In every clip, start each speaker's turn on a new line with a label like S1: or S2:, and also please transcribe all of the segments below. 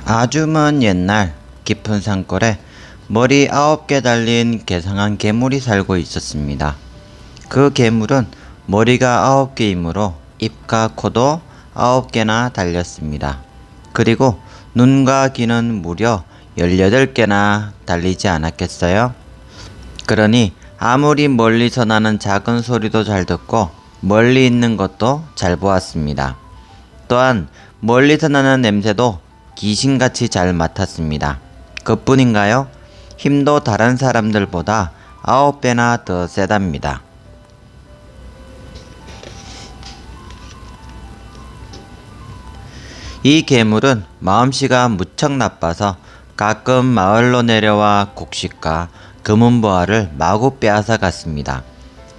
S1: 아주 먼 옛날 깊은 산골에 머리 9개 달린 괴상한 괴물이 살고 있었습니다. 그 괴물은 머리가 9개이므로 입과 코도 9개나 달렸습니다. 그리고 눈과 귀는 무려 18개나 달리지 않았겠어요? 그러니 아무리 멀리서 나는 작은 소리도 잘 듣고 멀리 있는 것도 잘 보았습니다. 또한 멀리서 나는 냄새도 귀신같이 잘 맡았습니다. 그뿐인가요? 힘도 다른 사람들보다 9배나 더 세답니다. 이 괴물은 마음씨가 무척 나빠서 가끔 마을로 내려와 곡식과 금은보화를 마구 빼앗아 갔습니다.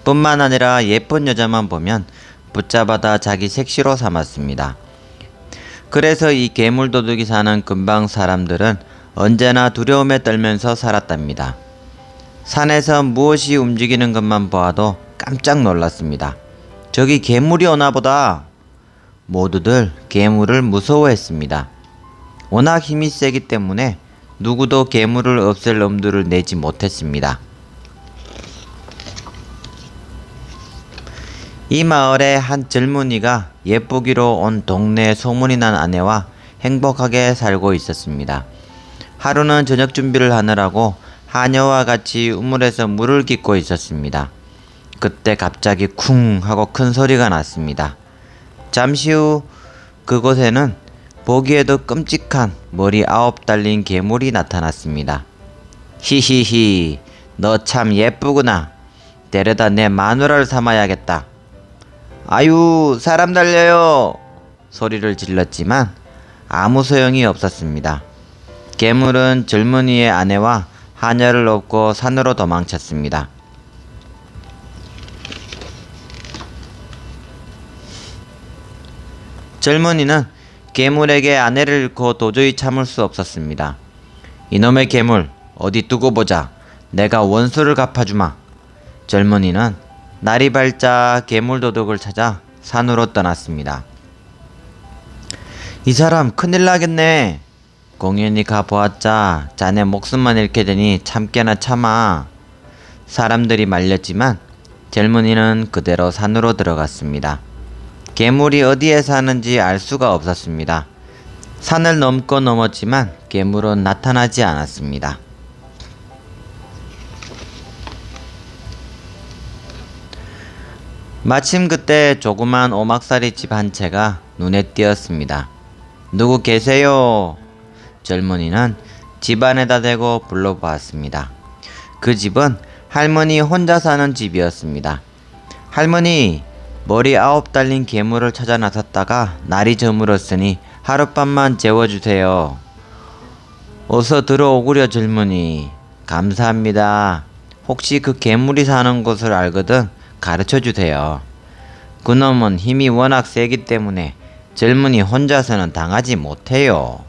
S1: 뿐만 아니라 예쁜 여자만 보면 붙잡아다 자기 색시로 삼았습니다. 그래서 이 괴물도둑이 사는 근방 사람들은 언제나 두려움에 떨면서 살았답니다. 산에서 무엇이 움직이는 것만 보아도 깜짝 놀랐습니다. 저기 괴물이 오나 보다. 모두들 괴물을 무서워했습니다. 워낙 힘이 세기 때문에 누구도 괴물을 없앨 엄두를 내지 못했습니다. 이 마을에 한 젊은이가 예쁘기로 온 동네에 소문이 난 아내와 행복하게 살고 있었습니다. 하루는 저녁 준비를 하느라고 하녀와 같이 우물에서 물을 깃고 있었습니다. 그때 갑자기 쿵 하고 큰 소리가 났습니다. 잠시 후 그곳에는 보기에도 끔찍한 머리 9 달린 괴물이 나타났습니다. 히히히, 너 참 예쁘구나. 데려다 내 마누라를 삼아야겠다. 아유, 사람 달려요! 소리를 질렀지만 아무 소용이 없었습니다. 괴물은 젊은이의 아내와 하녀를 업고 산으로 도망쳤습니다. 젊은이는 괴물에게 아내를 잃고 도저히 참을 수 없었습니다. 이놈의 괴물, 어디 두고 보자. 내가 원수를 갚아주마. 젊은이는 날이 밝자 괴물 도둑을 찾아 산으로 떠났습니다. 이 사람 큰일 나겠네. 공연히 가보았자 자네 목숨만 잃게 되니 참게나 참아. 사람들이 말렸지만 젊은이는 그대로 산으로 들어갔습니다. 괴물이 어디에 사는지 알 수가 없었습니다. 산을 넘고 넘었지만 괴물은 나타나지 않았습니다. 마침 그때 조그만 오막살이 집 한 채가 눈에 띄었습니다. 누구 계세요? 젊은이는 집 안에다 대고 불러보았습니다. 그 집은 할머니 혼자 사는 집이었습니다. 할머니, 머리 9 달린 괴물을 찾아 나섰다가 날이 저물었으니 하룻밤만 재워주세요. 어서 들어오구려 젊은이. 감사합니다. 혹시 그 괴물이 사는 곳을 알거든 가르쳐주세요. 그놈은 힘이 워낙 세기 때문에 젊은이 혼자서는 당하지 못해요.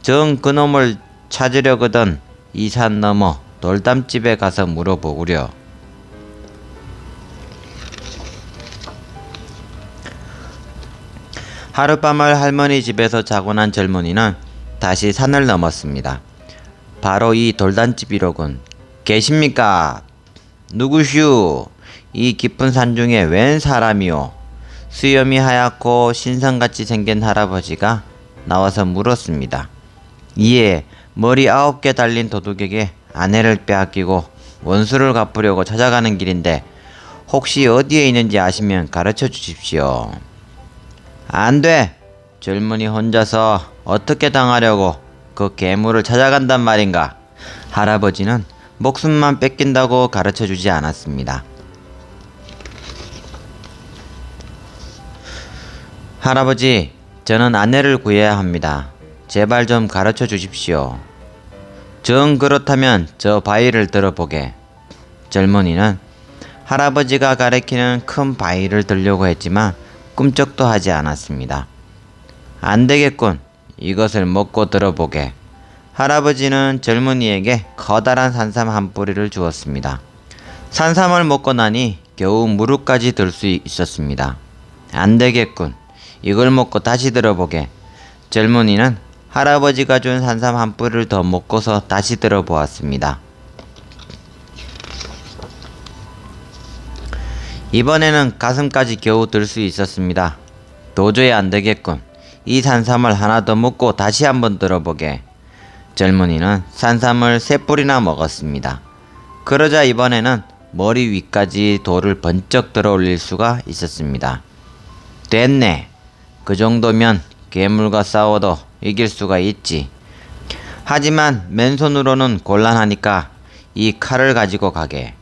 S1: 정 그놈을 찾으려거든 이 산 너머 돌담집에 가서 물어보구려. 하룻밤을 할머니 집에서 자고 난 젊은이는 다시 산을 넘었습니다. 바로 이 돌담집이로군. 계십니까? 누구슈? 이 깊은 산 중에 웬 사람이오? 수염이 하얗고 신선같이 생긴 할아버지가 나와서 물었습니다. 이에 머리 9개 달린 도둑에게 아내를 빼앗기고 원수를 갚으려고 찾아가는 길인데 혹시 어디에 있는지 아시면 가르쳐 주십시오. 안 돼! 젊은이 혼자서 어떻게 당하려고 그 괴물을 찾아간단 말인가? 할아버지는 목숨만 뺏긴다고 가르쳐 주지 않았습니다. 할아버지, 저는 아내를 구해야 합니다. 제발 좀 가르쳐 주십시오. 정 그렇다면 저 바위를 들어보게. 젊은이는 할아버지가 가리키는 큰 바위를 들려고 했지만 꿈쩍도 하지 않았습니다. 안 되겠군. 이것을 먹고 들어보게. 할아버지는 젊은이에게 커다란 산삼 한 뿌리를 주었습니다. 산삼을 먹고 나니 겨우 무릎까지 들 수 있었습니다. 안 되겠군. 이걸 먹고 다시 들어보게. 젊은이는 할아버지가 준 산삼 한 뿌리를 더 먹고서 다시 들어보았습니다. 이번에는 가슴까지 겨우 들 수 있었습니다. 도저히 안 되겠군. 이 산삼을 하나 더 먹고 다시 한번 들어보게. 젊은이는 산삼을 3뿌리나 먹었습니다. 그러자 이번에는 머리 위까지 돌을 번쩍 들어 올릴 수가 있었습니다. 됐네. 그 정도면 괴물과 싸워도 이길 수가 있지. 하지만 맨손으로는 곤란하니까 이 칼을 가지고 가게.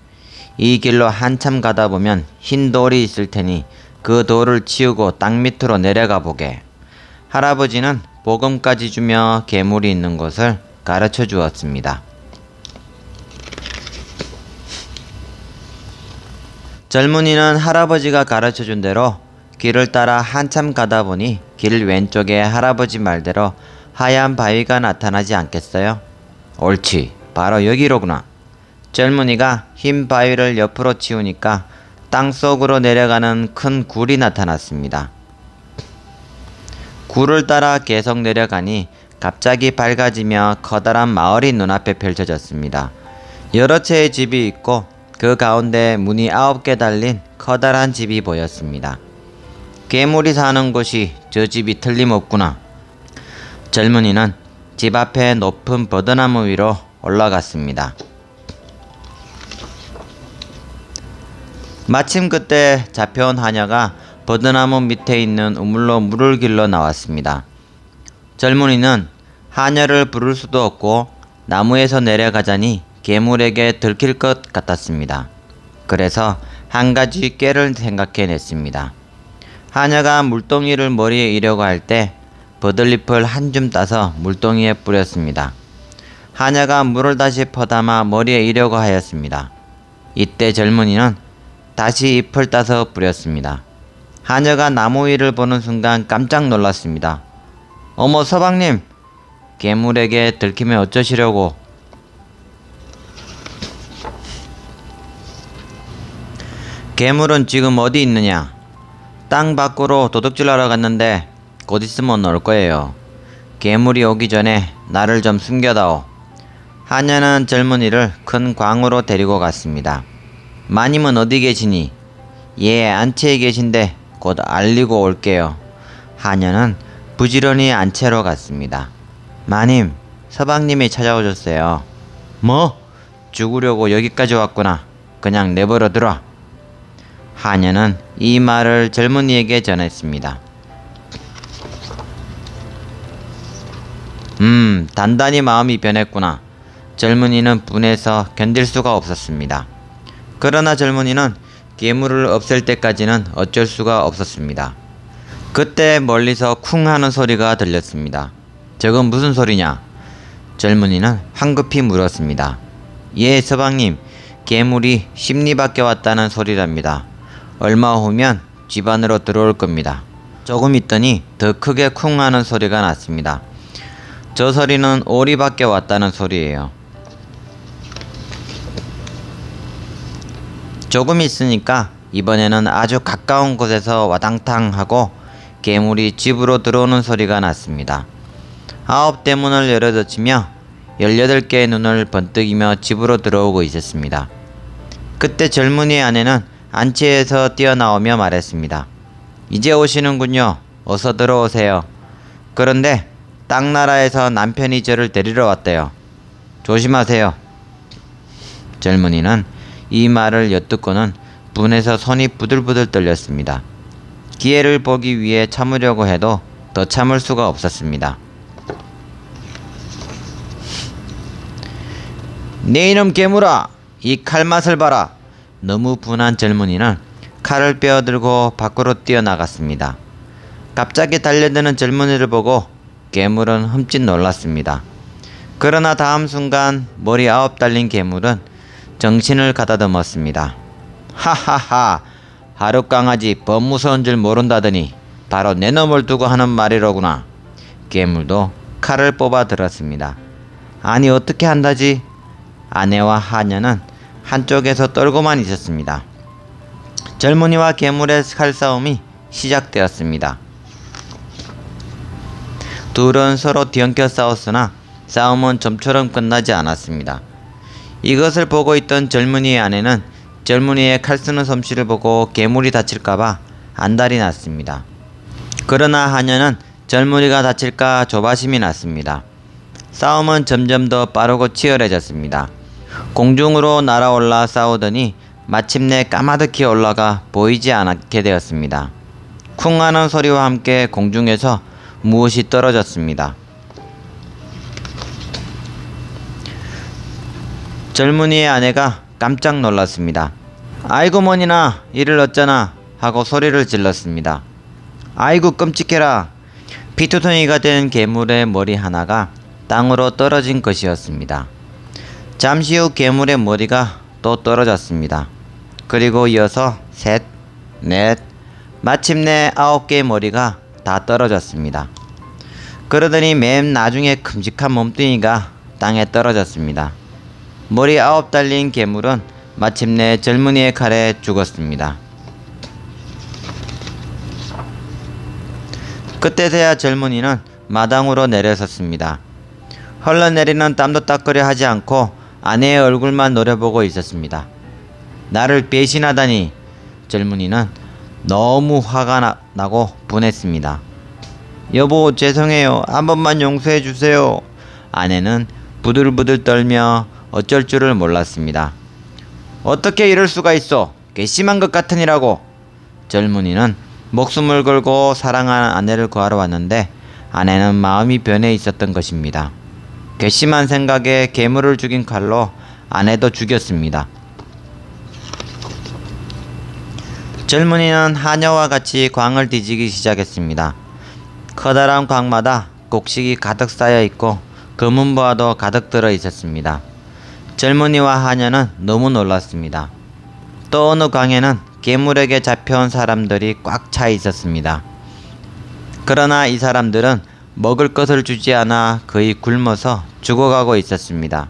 S1: 이 길로 한참 가다 보면 흰 돌이 있을 테니 그 돌을 치우고 땅 밑으로 내려가 보게. 할아버지는 보금까지 주며 괴물이 있는 곳을 가르쳐 주었습니다. 젊은이는 할아버지가 가르쳐 준 대로 길을 따라 한참 가다 보니 길 왼쪽에 할아버지 말대로 하얀 바위가 나타나지 않겠어요? 옳지, 바로 여기로구나. 젊은이가 흰 바위를 옆으로 치우니까 땅속으로 내려가는 큰 굴이 나타났습니다. 굴을 따라 계속 내려가니 갑자기 밝아지며 커다란 마을이 눈앞에 펼쳐졌습니다. 여러 채의 집이 있고 그 가운데 문이 9개 달린 커다란 집이 보였습니다. 괴물이 사는 곳이 저 집이 틀림없구나. 젊은이는 집 앞에 높은 버드나무 위로 올라갔습니다. 마침 그때 잡혀온 하녀가 버드나무 밑에 있는 우물로 물을 길러 나왔습니다. 젊은이는 하녀를 부를 수도 없고 나무에서 내려가자니 괴물에게 들킬 것 같았습니다. 그래서 한 가지 꾀를 생각해냈습니다. 하녀가 물동이를 머리에 이려고 할 때 버들잎을 한 줌 따서 물동이에 뿌렸습니다. 하녀가 물을 다시 퍼담아 머리에 이려고 하였습니다. 이때 젊은이는 다시 잎을 따서 뿌렸습니다. 하녀가 나무 위를 보는 순간 깜짝 놀랐습니다. 어머 서방님! 괴물에게 들키면 어쩌시려고? 괴물은 지금 어디 있느냐? 땅 밖으로 도둑질하러 갔는데 곧 있으면 올 거예요. 괴물이 오기 전에 나를 좀 숨겨다오. 하녀는 젊은이를 큰 광으로 데리고 갔습니다. 마님은 어디 계시니? 예, 안채에 계신데 곧 알리고 올게요. 하녀는 부지런히 안채로 갔습니다. 마님, 서방님이 찾아오셨어요. 뭐? 죽으려고 여기까지 왔구나. 그냥 내버려 두라. 하녀는 이 말을 젊은이에게 전했습니다. 단단히 마음이 변했구나. 젊은이는 분해서 견딜 수가 없었습니다. 그러나 젊은이는 괴물을 없앨 때까지는 어쩔 수가 없었습니다. 그때 멀리서 쿵 하는 소리가 들렸습니다. 저건 무슨 소리냐? 젊은이는 황급히 물었습니다. 예, 서방님, 괴물이 심리 밖에 왔다는 소리랍니다. 얼마 후면 집 안으로 들어올 겁니다. 조금 있더니 더 크게 쿵 하는 소리가 났습니다. 저 소리는 오리 밖에 왔다는 소리예요. 조금 있으니까 이번에는 아주 가까운 곳에서 와당탕 하고 괴물이 집으로 들어오는 소리가 났습니다. 9대문을 열어젖히며 18개의 눈을 번뜩이며 집으로 들어오고 있었습니다. 그때 젊은이의 아내는 안채에서 뛰어나오며 말했습니다. 이제 오시는군요. 어서 들어오세요. 그런데 땅나라에서 남편이 저를 데리러 왔대요. 조심하세요. 젊은이는 이 말을 엿듣고는 분해서 손이 부들부들 떨렸습니다. 기회를 보기 위해 참으려고 해도 더 참을 수가 없었습니다. 네 이놈 괴물아! 이 칼맛을 봐라! 너무 분한 젊은이는 칼을 빼어들고 밖으로 뛰어나갔습니다. 갑자기 달려드는 젊은이를 보고 괴물은 흠칫 놀랐습니다. 그러나 다음 순간 머리 9 달린 괴물은 정신을 가다듬었습니다. 하하하! 하룻강아지 범무서운 줄 모른다더니 바로 내 놈을 두고 하는 말이로구나. 괴물도 칼을 뽑아 들었습니다. 아니 어떻게 한다지? 아내와 하녀는 한쪽에서 떨고만 있었습니다. 젊은이와 괴물의 칼싸움이 시작되었습니다. 둘은 서로 뒤엉켜 싸웠으나 싸움은 좀처럼 끝나지 않았습니다. 이것을 보고 있던 젊은이의 아내는 젊은이의 칼 쓰는 솜씨를 보고 괴물이 다칠까봐 안달이 났습니다. 그러나 하녀는 젊은이가 다칠까 조바심이 났습니다. 싸움은 점점 더 빠르고 치열해졌습니다. 공중으로 날아올라 싸우더니 마침내 까마득히 올라가 보이지 않게 되었습니다. 쿵 하는 소리와 함께 공중에서 무엇이 떨어졌습니다. 젊은이의 아내가 깜짝 놀랐습니다. 아이고 머니나 이를 어쩌나 하고 소리를 질렀습니다. 아이고 끔찍해라. 피투성이가 된 괴물의 머리 하나가 땅으로 떨어진 것이었습니다. 잠시 후 괴물의 머리가 또 떨어졌습니다. 그리고 이어서 셋, 넷, 마침내 9개의 머리가 다 떨어졌습니다. 그러더니 맨 나중에 큼직한 몸뚱이가 땅에 떨어졌습니다. 머리 9 달린 괴물은 마침내 젊은이의 칼에 죽었습니다. 그때서야 젊은이는 마당으로 내려섰습니다. 흘러내리는 땀도 닦으려 하지 않고 아내의 얼굴만 노려보고 있었습니다. 나를 배신하다니. 젊은이는 너무 화가 나고 분했습니다. 여보 죄송해요. 한 번만 용서해 주세요. 아내는 부들부들 떨며 어쩔 줄을 몰랐습니다. 어떻게 이럴 수가 있어. 괘씸한 것 같으니라고. 젊은이는 목숨을 걸고 사랑하는 아내를 구하러 왔는데 아내는 마음이 변해 있었던 것입니다. 괘씸한 생각에 괴물을 죽인 칼로 아내도 죽였습니다. 젊은이는 하녀와 같이 광을 뒤지기 시작했습니다. 커다란 광마다 곡식이 가득 쌓여 있고 금은보화도 가득 들어 있었습니다. 젊은이와 하녀는 너무 놀랐습니다. 또 어느 광에는 괴물에게 잡혀온 사람들이 꽉 차 있었습니다. 그러나 이 사람들은 먹을 것을 주지 않아 거의 굶어서 죽어가고 있었습니다.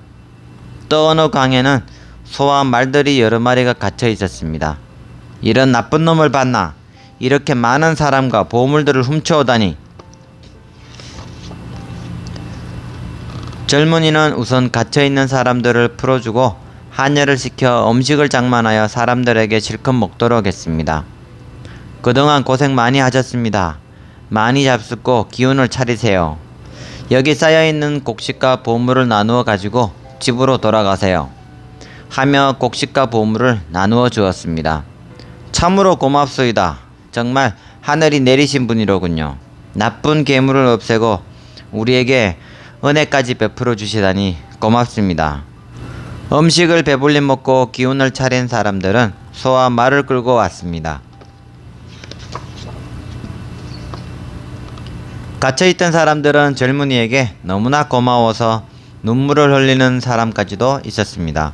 S1: 또 어느 강에는 소와 말들이 여러 마리가 갇혀 있었습니다. 이런 나쁜 놈을 봤나? 이렇게 많은 사람과 보물들을 훔쳐오다니. 젊은이는 우선 갇혀있는 사람들을 풀어주고 하녀를 시켜 음식을 장만하여 사람들에게 실컷 먹도록 했습니다. 그동안 고생 많이 하셨습니다. 많이 잡숫고 기운을 차리세요. 여기 쌓여있는 곡식과 보물을 나누어 가지고 집으로 돌아가세요. 하며 곡식과 보물을 나누어 주었습니다. 참으로 고맙소이다. 정말 하늘이 내리신 분이로군요. 나쁜 괴물을 없애고 우리에게 은혜까지 베풀어 주시다니 고맙습니다. 음식을 배불리 먹고 기운을 차린 사람들은 소와 말을 끌고 왔습니다. 갇혀있던 사람들은 젊은이에게 너무나 고마워서 눈물을 흘리는 사람까지도 있었습니다.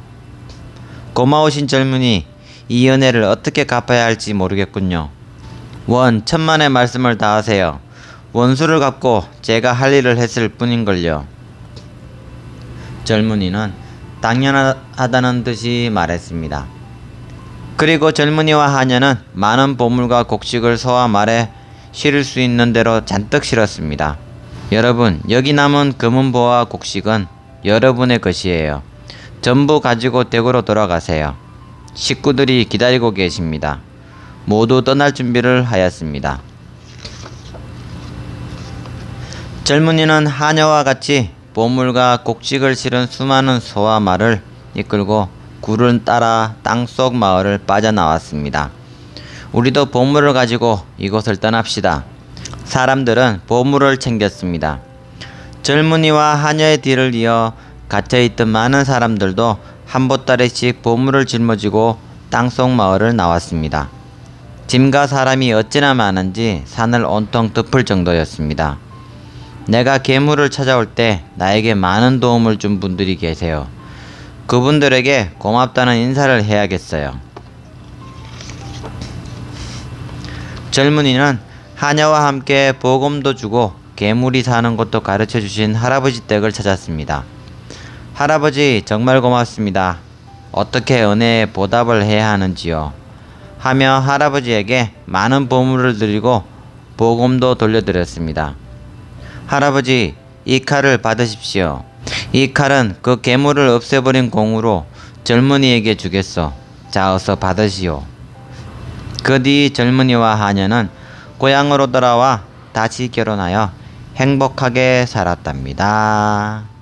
S1: 고마우신 젊은이, 이 은혜를 어떻게 갚아야 할지 모르겠군요. 원 천만의 말씀을 다하세요. 원수를 갚고 제가 할 일을 했을 뿐인걸요. 젊은이는 당연하다는 듯이 말했습니다. 그리고 젊은이와 하녀는 많은 보물과 곡식을 소와 말에 실을 수 있는 대로 잔뜩 실었습니다. 여러분, 여기 남은 금은보와 곡식은 여러분의 것이에요. 전부 가지고 댁으로 돌아가세요. 식구들이 기다리고 계십니다. 모두 떠날 준비를 하였습니다. 젊은이는 하녀와 같이 보물과 곡식을 실은 수많은 소와 말을 이끌고 굴을 따라 땅속 마을을 빠져나왔습니다. 우리도 보물을 가지고 이곳을 떠납시다. 사람들은 보물을 챙겼습니다. 젊은이와 하녀의 뒤를 이어 갇혀있던 많은 사람들도 한 보따리씩 보물을 짊어지고 땅속 마을을 나왔습니다. 짐과 사람이 어찌나 많은지 산을 온통 덮을 정도였습니다. 내가 괴물을 찾아올 때 나에게 많은 도움을 준 분들이 계세요. 그분들에게 고맙다는 인사를 해야겠어요. 젊은이는 하녀와 함께 보금도 주고 괴물이 사는 곳도 가르쳐 주신 할아버지 댁을 찾았습니다. 할아버지 정말 고맙습니다. 어떻게 은혜에 보답을 해야 하는지요? 하며 할아버지에게 많은 보물을 드리고 보금도 돌려드렸습니다. 할아버지, 이 칼을 받으십시오. 이 칼은 그 괴물을 없애버린 공으로 젊은이에게 주겠소. 자, 어서 받으시오. 그 뒤 젊은이와 하녀는 고향으로 돌아와 다시 결혼하여 행복하게 살았답니다.